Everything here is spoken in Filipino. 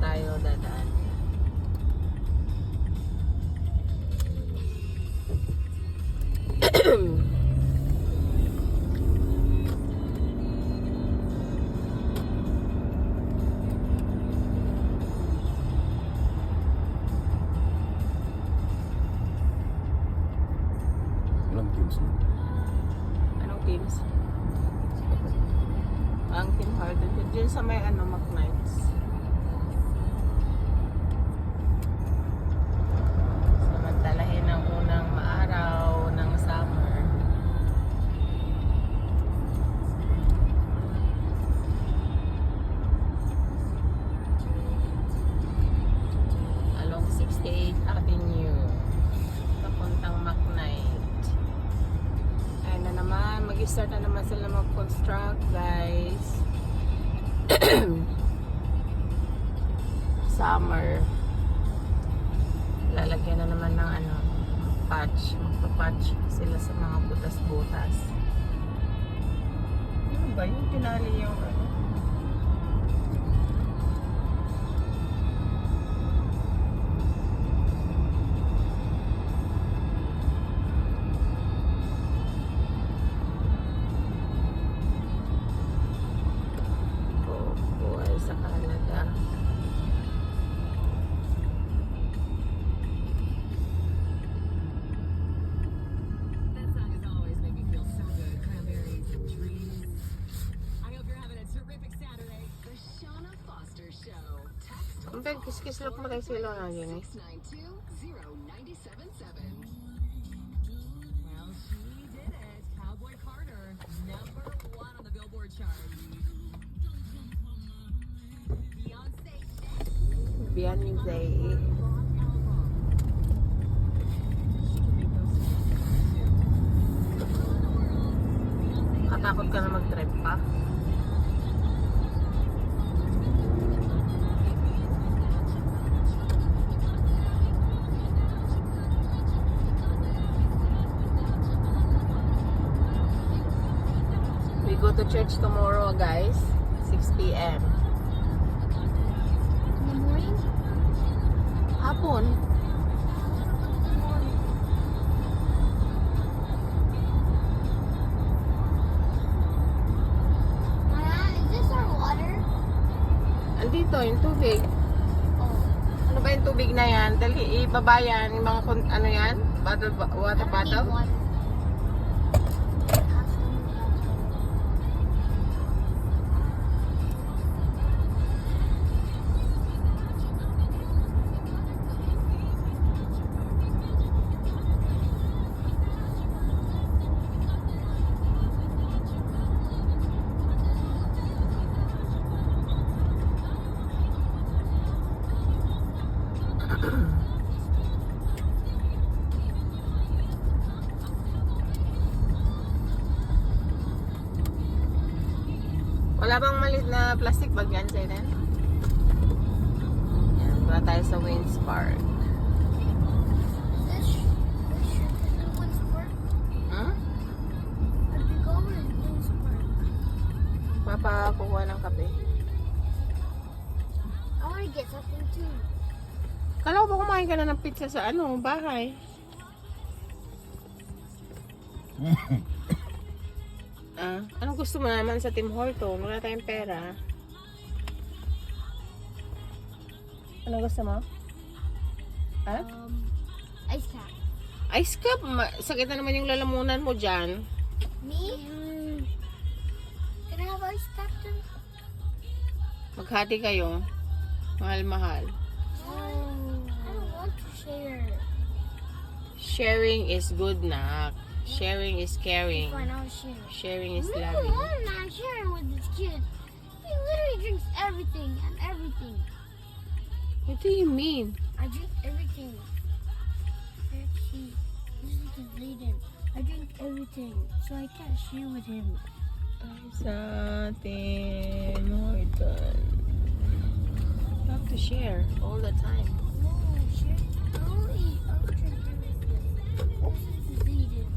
tayo dadaan. Walang teams na. Anong teams? Ang Team Harden. Diyan sa may McKnights. Samantalahin ang unang maaraw ng summer. Along 68th Avenue. Papuntang McKnight. Ayan na naman. Mag-start na naman sila mag-construct, guys. Summer. Lalagyan na naman ng patch. Magpa-patch sila sa mga butas-butas. Ano ba yung tinali yung buhay sa Canada. That song has always made me feel so good. Cranberries and trees. I hope you're having a terrific Saturday. The Shauna Foster Show. Text Ang pag kiskis lang mo tayo sila nga yun eh. 692-0977. Well, she did it. Cowboy Carter, #1 on the Billboard chart. Beyonce. Katakot ka na mag-trip pa? We go to church tomorrow, guys. 6 p.m. In the morning? Hapon. Maya, is this our water? Andito, yung tubig. Oh. Ano ba yung tubig na yan? Dali, ibaba yan. Yung mga, ano yan? Water I don't need bottle? water. Wala bang malit na plastic bag yan sa'yo din? Yan, wala tayo sa Waynes Park. This shirt is in Windspark. Hmm? Where did we go in Windspark? Papakuha ng kape. I want to get something too. Kala ko ba kumain ka na ng pizza sa bahay? Anong gusto mo naman sa Tim Horton? Wala tayong pera. Ano gusto mo? Ha? Ice cap. Ice cup? Sakit na naman yung lalamunan mo dyan. Me? Can I have ice cap too? Maghati kayo. Mahal-mahal. I don't want to share. Sharing is good, nak. Sharing is caring. Fine, I'll share. Sharing is No, loving. I'm not sharing with this kid. He literally drinks everything and everything. What do you mean? I drink everything. Pepsi. This is the Zayden. I drink everything, so I can't share with him. Sa Tim Horton. You have to share all the time. No, share. I'll drink everything. This is the Zayden.